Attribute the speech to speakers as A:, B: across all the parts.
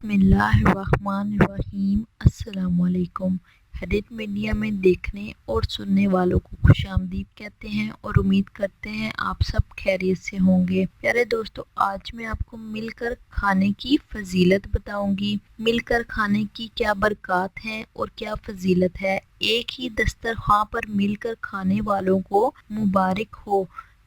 A: बिस्मिल्लाहिर्रहमानिर्रहीम। अस्सलामुअलैकुम। हेडिट मीडिया में देखने और सुनने वालों को खुशामदीद कहते हैं और उम्मीद करते हैं आप सब खैरियत से होंगे। प्यारे दोस्तों, आज मैं आपको मिलकर खाने की फजीलत बताऊंगी। मिलकर खाने की क्या बरकत है और क्या फजीलत है। एक ही दस्तरखां पर मिलकर खाने वालों को मुबारक हो।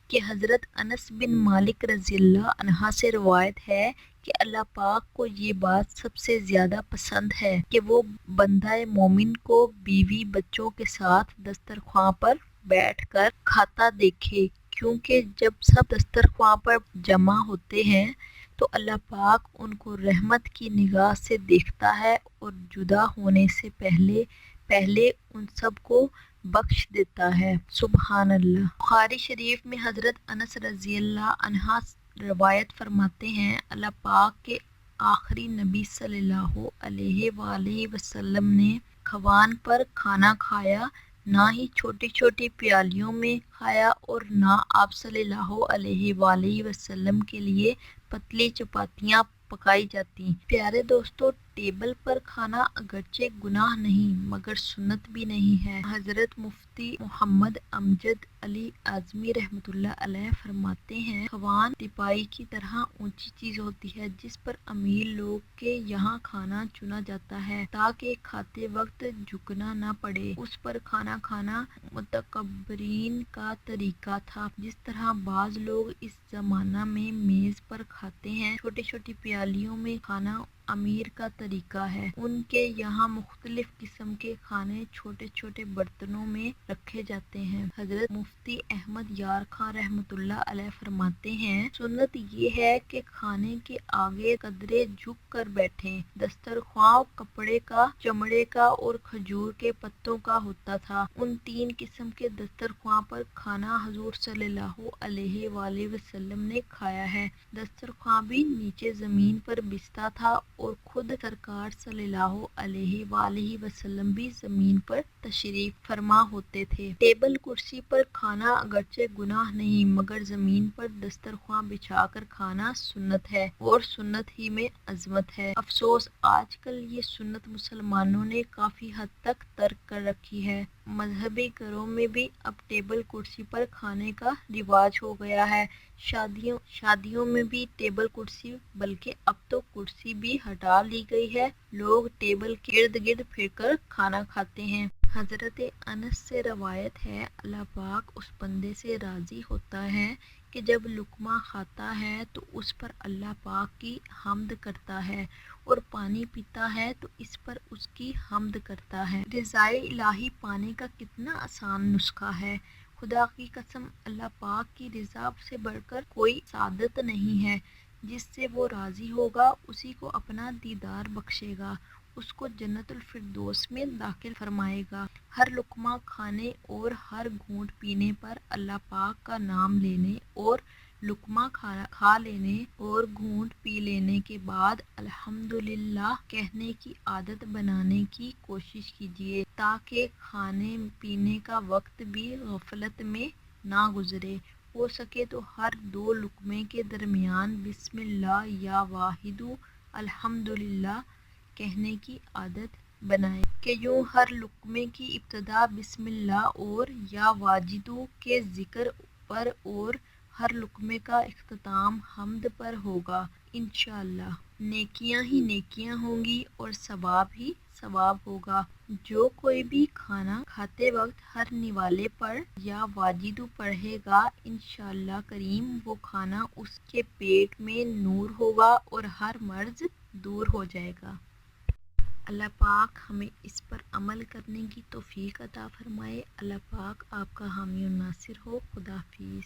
A: कि हज़रत अनस बिन मालिक रज़ियल्लाहु अन्हा से रवायत है कि अल्लाह पाक को ये बात सबसे ज़्यादा पसंद है कि वो बंदा मोमिन को बीवी बच्चों के साथ दस्तरख्वां पर बैठकर खाता देखे, क्योंकि जब सब दस्तरख्वां पर जमा होते हैं तो अल्लाह पाक उनको रहमत की निगाह से देखता है और जुदा होने से पहले पहले उन सब को बख्श देता है। सुबहान अल्लाह। बुखारी शरीफ में हज़रत अनस रज़ियल्लाहु अन्हा रवायत फरमाते हैं, अल्लाह पाक के आखिरी नबी सल्लल्लाहु अलैहि वसल्लम ने खवान पर खाना खाया, ना ही छोटी छोटी प्यालियों में खाया और ना आप सल्लल्लाहु अलैहि वसल्लम के लिए पतली चपातियाँ पकाई जाती। प्यारे दोस्तों, टेबल पर खाना अगरचे गुनाह नहीं मगर सुन्नत भी नहीं है। हजरत मुफ्ती मोहम्मद अमजद अली आज़मी रहमतुल्लाह अलैह फरमाते हैं, खवान तिपाई की तरह ऊंची चीज होती है जिस पर अमीर लोग के यहाँ खाना चुना जाता है ताकि खाते वक्त झुकना न पड़े। उस पर खाना खाना मुतकब्बरीन का तरीका था। जिस तरह बाज लोग इस जमाना में मेज पर खाते हैं, छोटी छोटी प्यालियों में खाना अमीर का तरीका है। उनके यहाँ मुख्तलिफ किस्म के खाने छोटे छोटे बर्तनों में रखे जाते हैं। हजरत मुफ्ती अहमद यार खान रहमतुल्लाह अलैह फरमाते हैं, सुन्नत ये है कि खाने के आगे कदरे झुक कर बैठें। दस्तरख्वां कपड़े का, चमड़े का और खजूर के पत्तों का होता था। उन तीन किस्म के दस्तरख्वां पर खाना हुजूर सल्लल्लाहु अलैहि वसल्लम ने खाया है। दस्तरख्वां भी नीचे जमीन पर बिछता था और खुद सरकार सल्लल्लाहु अलैहि वसल्लम भी जमीन पर तशरीफ फरमा होते थे। टेबल कुर्सी पर खाना अगरचे गुनाह नहीं मगर जमीन पर दस्तरख्वां बिछाकर खाना सुन्नत है और सुन्नत ही में अजमत है। अफसोस आजकल ये सुन्नत मुसलमानों ने काफी हद तक तर्क कर रखी है। मजहबी घरों में भी अब टेबल कुर्सी पर खाने का रिवाज हो गया है। शादियों में भी टेबल कुर्सी, बल्कि अब तो कुर्सी भी हटा ली गई है। लोग टेबल के इर्द गिर्द फिरकर खाना खाते हैं। हजरत अनस से रवायत है, अल्लाह पाक उस बंदे से राजी होता है कि जब लुकमा खाता है तो उस पर अल्लाह पाक की हम्द करता है और पानी पीता है तो इस पर उसकी हम्द करता है। रिज़ाए इलाही पाने का कितना आसान नुस्खा है। खुदा की कसम, अल्लाह पाक की रिज़ा से बढ़कर कोई सादत नहीं है। जिससे वो राजी होगा उसी को अपना दीदार बख्शेगा, उसको जन्नतुल फिरदौस में दाखिल फरमाएगा। हर लुकमा खाने और हर घूंट पीने पर अल्लाह पाक का नाम लेने और लुकमा खा लेने और घूंट पी लेने के बाद अल्हम्दुलिल्लाह कहने की आदत बनाने की कोशिश कीजिए ताकि खाने पीने का वक्त भी गफलत में ना गुजरे। हो सके तो हर दो लुकमे के दरमियान बिस्मिल्लाह या वाहिदु अल्हम्दुलिल्लाह कहने की आदत बनाएं कि यूं हर लुकमे की इब्तिदा बिस्मिल्लाह और या वाजिदू के जिक्र पर और हर लुकमे का इख्तिताम हम्द पर होगा। इंशाअल्लाह नेकियां ही नेकियां होंगी और सवाब ही सवाब होगा। जो कोई भी खाना खाते वक्त हर निवाले पर या वाजिदू पढ़ेगा, इंशाअल्लाह करीम वो खाना उसके पेट में नूर होगा और हर मर्ज दूर हो जाएगा। अल्लाह पाक हमें इस पर अमल करने की तौफीक अता फरमाए। अल्लाह पाक आपका हामी और नासिर हो। खुदा हाफिज़।